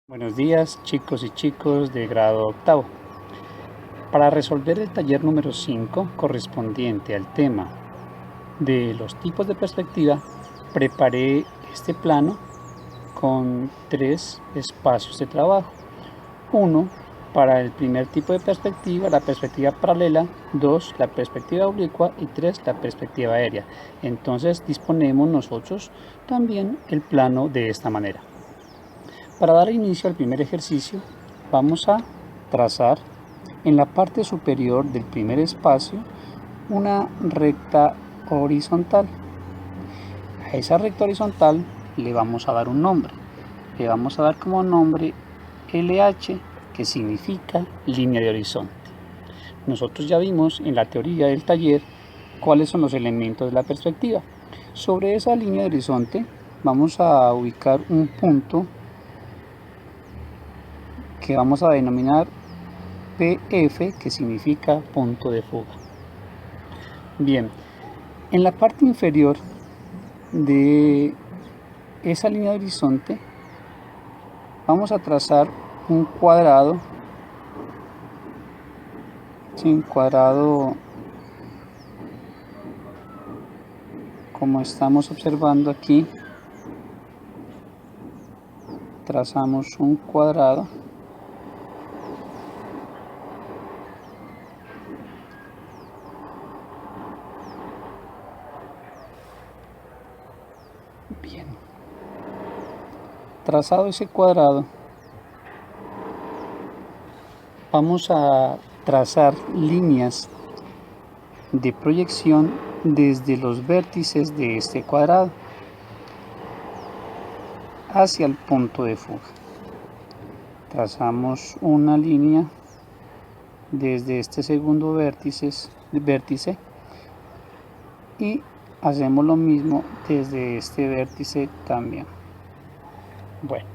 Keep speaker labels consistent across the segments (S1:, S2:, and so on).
S1: Buenos días, chicos y chicos de grado octavo. Para resolver el taller número 5 correspondiente al tema de los tipos de perspectiva, preparé este plano con 3 espacios de trabajo. Uno para el primer tipo de perspectiva, la perspectiva paralela; 2, la perspectiva oblicua; y 3, la perspectiva aérea. Entonces disponemos nosotros también el plano de esta manera. Para dar inicio al primer ejercicio, vamos a trazar en la parte superior del primer espacio una recta horizontal. A esa recta horizontal le vamos a dar un nombre. Le vamos a dar como nombre LH, que significa línea de horizonte. Nosotros ya vimos en la teoría del taller cuáles son los elementos de la perspectiva. Sobre esa línea de horizonte vamos a ubicar un punto que vamos a denominar PF, que significa punto de fuga. Bien, en la parte inferior de esa línea de horizonte vamos a trazar un cuadrado, un cuadrado como estamos observando aquí. Trazamos un cuadrado bien. Trazado ese cuadrado, vamos a trazar líneas de proyección desde los vértices de este cuadrado hacia el punto de fuga. Trazamos una línea desde este segundo vértice y hacemos lo mismo desde este vértice también. Bueno,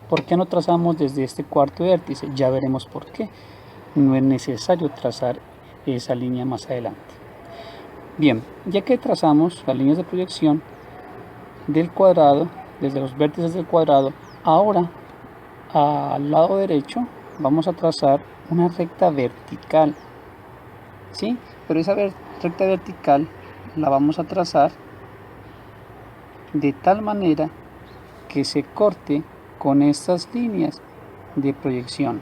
S1: ¿por qué no trazamos desde este cuarto vértice? Ya veremos por qué. No es necesario trazar esa línea más adelante. Bien, ya que trazamos las líneas de proyección del cuadrado, desde los vértices del cuadrado, ahora al lado derecho vamos a trazar una recta vertical, ¿sí? Pero esa recta vertical la vamos a trazar de tal manera que se corte con estas líneas de proyección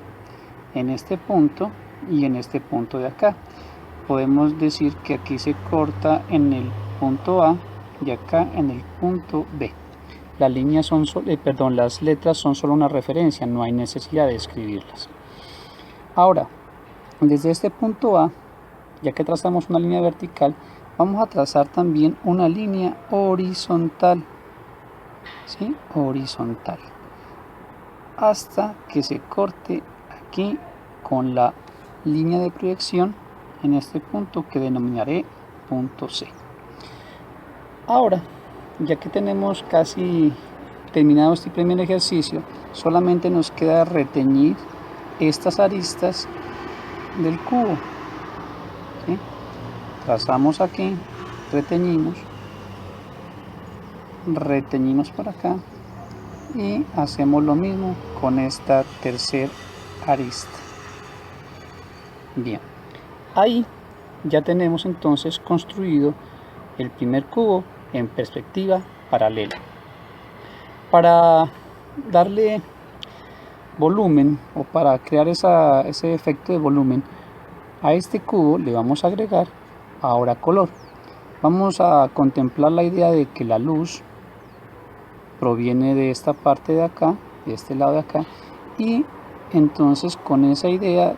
S1: en este punto y en este punto de acá. Podemos decir que aquí se corta en el punto A y acá en el punto B. Las letras son solo una referencia, no hay necesidad de escribirlas. Ahora, desde este punto A, ya que trazamos una línea vertical, vamos a trazar también una línea horizontal, ¿sí? Horizontal, hasta que se corte aquí con la línea de proyección en este punto que denominaré punto C. Ahora, ya que tenemos casi terminado este primer ejercicio, solamente nos queda reteñir estas aristas del cubo, ¿sí? Trazamos aquí, reteñimos por acá y hacemos lo mismo con esta tercera arista. Bien, ahí ya tenemos entonces construido el primer cubo en perspectiva paralela. Para darle volumen o para crear ese efecto de volumen a este cubo le vamos a agregar ahora color. Vamos a contemplar la idea de que la luz proviene de esta parte de acá, de este lado de acá, y entonces con esa idea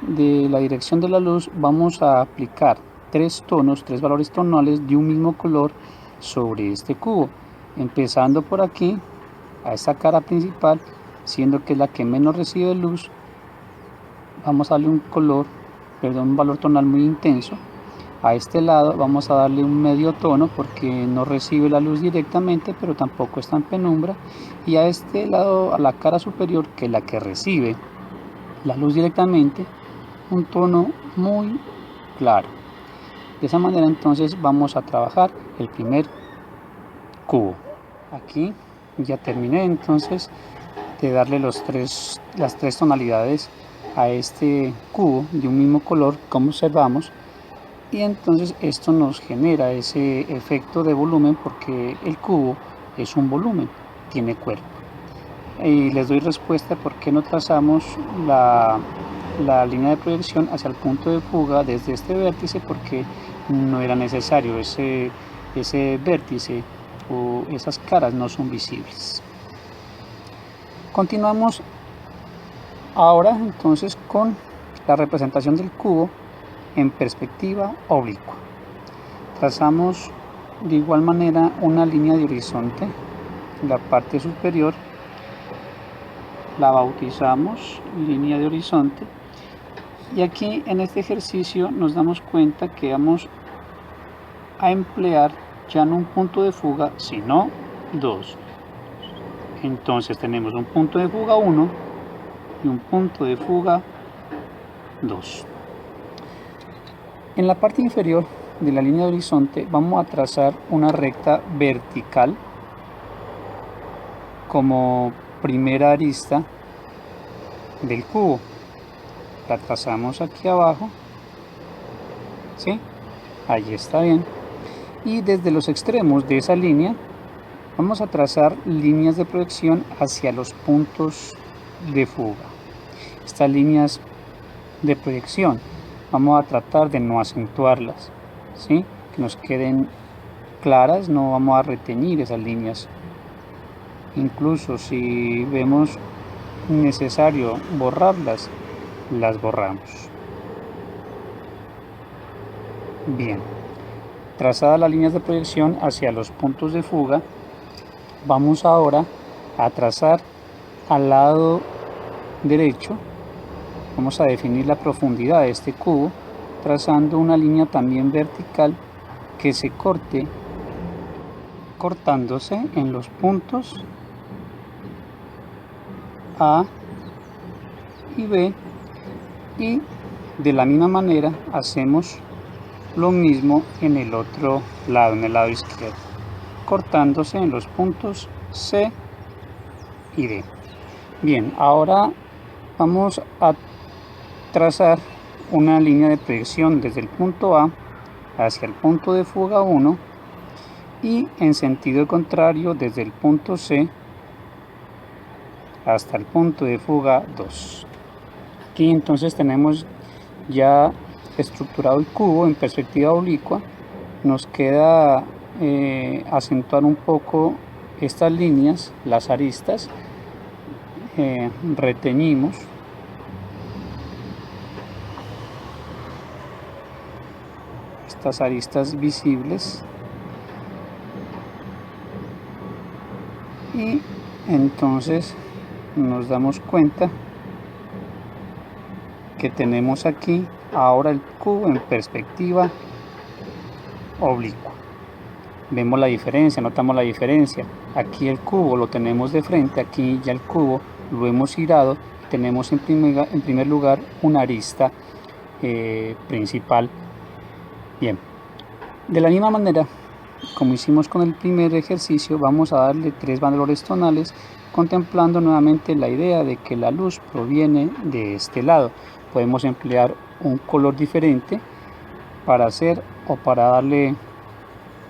S1: de la dirección de la luz vamos a aplicar tres valores tonales de un mismo color sobre este cubo, empezando por aquí a esta cara principal, siendo que es la que menos recibe luz. Vamos a darle un valor tonal muy intenso. A este lado vamos a darle un medio tono porque no recibe la luz directamente, pero tampoco está en penumbra. Y a este lado, a la cara superior, que es la que recibe la luz directamente, un tono muy claro. De esa manera entonces vamos a trabajar el primer cubo. Aquí ya terminé entonces darle las tres tonalidades a este cubo de un mismo color, como observamos, y entonces esto nos genera ese efecto de volumen porque el cubo es un volumen, tiene cuerpo. Y les doy respuesta por qué no trazamos la línea de proyección hacia el punto de fuga desde este vértice, porque no era necesario, ese vértice o esas caras no son visibles. Continuamos ahora entonces con la representación del cubo en perspectiva oblicua. Trazamos de igual manera una línea de horizonte en la parte superior, la bautizamos línea de horizonte, y aquí en este ejercicio nos damos cuenta que vamos a emplear ya no un punto de fuga sino dos. Entonces tenemos un punto de fuga 1 y un punto de fuga 2. En la parte inferior de la línea de horizonte vamos a trazar una recta vertical como primera arista del cubo. La trazamos aquí abajo, ¿sí? Ahí está bien. Y desde los extremos de esa línea vamos a trazar líneas de proyección hacia los puntos de fuga. Estas líneas de proyección vamos a tratar de no acentuarlas, ¿sí? Que nos queden claras, no vamos a retener esas líneas. Incluso si vemos necesario borrarlas, las borramos. Bien, trazadas las líneas de proyección hacia los puntos de fuga, vamos ahora a trazar al lado derecho. Vamos a definir la profundidad de este cubo trazando una línea también vertical que se corte, cortándose en los puntos A y B, y de la misma manera hacemos lo mismo en el otro lado, en el lado izquierdo, cortándose en los puntos C y D. Bien, ahora vamos a trazar una línea de proyección desde el punto A hacia el punto de fuga 1 y en sentido contrario desde el punto C hasta el punto de fuga 2. Aquí entonces tenemos ya estructurado el cubo en perspectiva oblicua. Nos queda acentuar un poco estas líneas, las aristas. Reteñimos estas aristas visibles y entonces nos damos cuenta que tenemos aquí ahora el cubo en perspectiva oblicua. Vemos la diferencia, notamos la diferencia. Aquí el cubo lo tenemos de frente, aquí ya el cubo lo hemos girado y tenemos en primer lugar una arista principal. Bien, de la misma manera como hicimos con el primer ejercicio, vamos a darle 3 valores tonales, contemplando nuevamente la idea de que la luz proviene de este lado. Podemos emplear un color diferente para hacer o para darle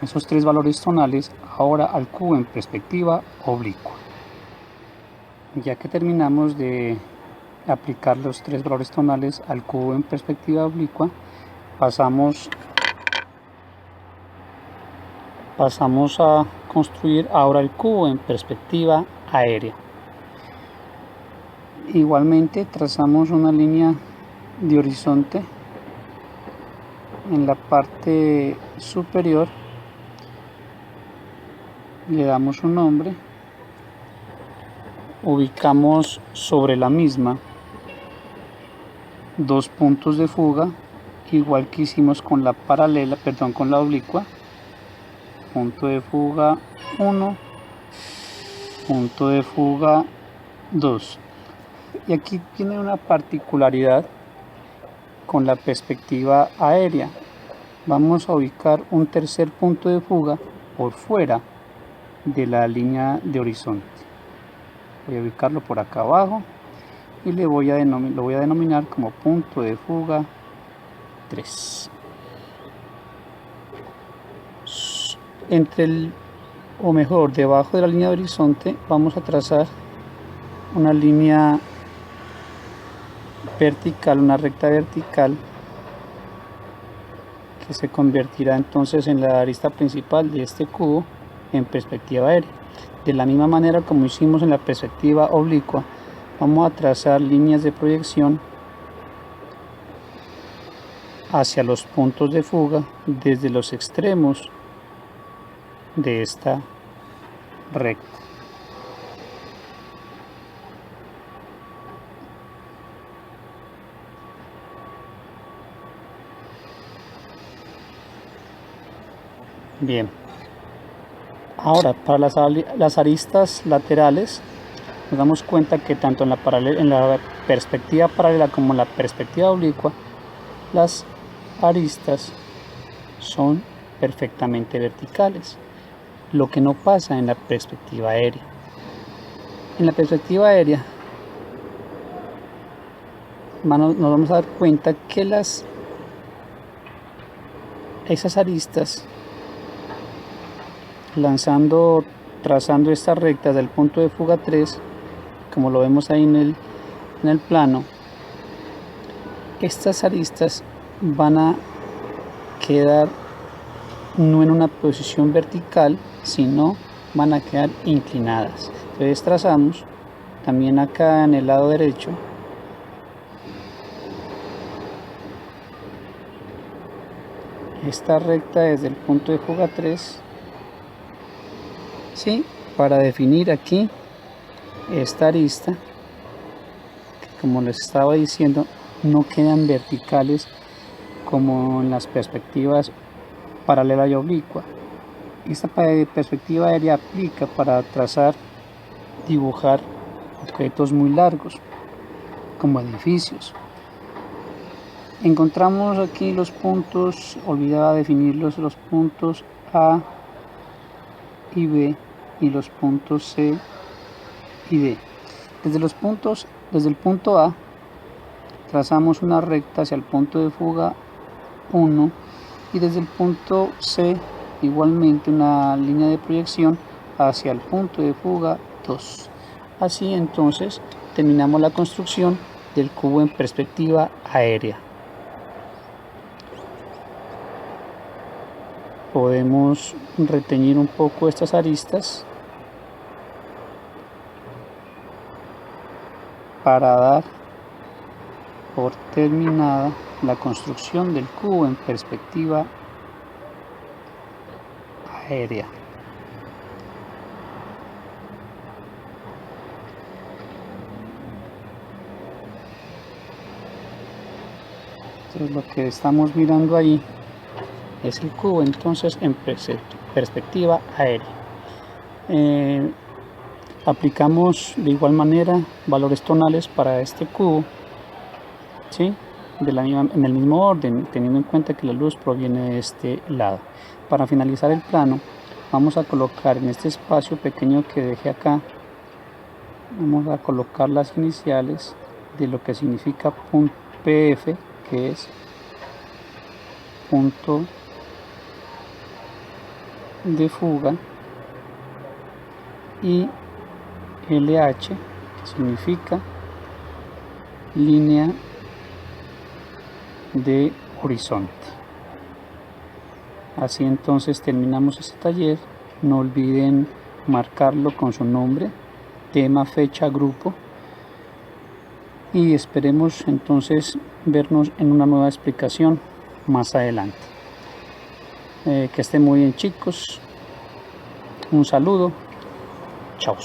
S1: esos 3 valores tonales ahora al cubo en perspectiva oblicua. Ya que terminamos de aplicar los 3 valores tonales al cubo en perspectiva oblicua, pasamos a construir ahora el cubo en perspectiva aérea. Igualmente trazamos una línea de horizonte en la parte superior, le damos un nombre, ubicamos sobre la misma 2 puntos de fuga, igual que hicimos con la paralela, con la oblicua. Punto de fuga 1, punto de fuga 2. Y aquí tiene una particularidad con la perspectiva aérea. Vamos a ubicar un tercer punto de fuga por fuera de la línea de horizonte. Voy a ubicarlo por acá abajo y lo voy a denominar como punto de fuga 3. Debajo de la línea de horizonte vamos a trazar una línea vertical, una recta vertical, que se convertirá entonces en la arista principal de este cubo en perspectiva aérea. De la misma manera como hicimos en la perspectiva oblicua, vamos a trazar líneas de proyección hacia los puntos de fuga desde los extremos de esta recta. Bien, ahora para las aristas laterales nos damos cuenta que tanto en la perspectiva paralela como en la perspectiva oblicua, las aristas son perfectamente verticales, lo que no pasa en la perspectiva aérea. En la perspectiva aérea nos vamos a dar cuenta que esas aristas, trazando estas rectas del punto de fuga 3, como lo vemos ahí en el plano, estas aristas van a quedar no en una posición vertical, sino van a quedar inclinadas. Entonces trazamos también acá en el lado derecho esta recta desde el punto de fuga 3, ¿sí? Para definir aquí esta arista, que como les estaba diciendo, no quedan verticales como en las perspectivas paralela y oblicua. Esta perspectiva aérea aplica para dibujar objetos muy largos, como edificios. Encontramos aquí los puntos, olvidaba definirlos, los puntos A y B y los puntos C y D. Desde el punto A trazamos una recta hacia el punto de fuga 1 y desde el punto C igualmente una línea de proyección hacia el punto de fuga 2. Así entonces terminamos la construcción del cubo en perspectiva aérea. Podemos reteñir un poco estas aristas para dar por terminada la construcción del cubo en perspectiva aérea. Entonces lo que estamos mirando ahí es el cubo entonces en perspectiva aérea. Aplicamos de igual manera valores tonales para este cubo, ¿sí? En el mismo orden, teniendo en cuenta que la luz proviene de este lado. Para finalizar el plano, vamos a colocar en este espacio pequeño que dejé acá, vamos a colocar las iniciales de lo que significa PF, que es punto de fuga, y LH, que significa línea de horizonte. Así entonces terminamos este taller. No olviden marcarlo con su nombre, tema, fecha, grupo, y esperemos entonces vernos en una nueva explicación más adelante. Que estén muy bien, chicos. Un saludo. Chao.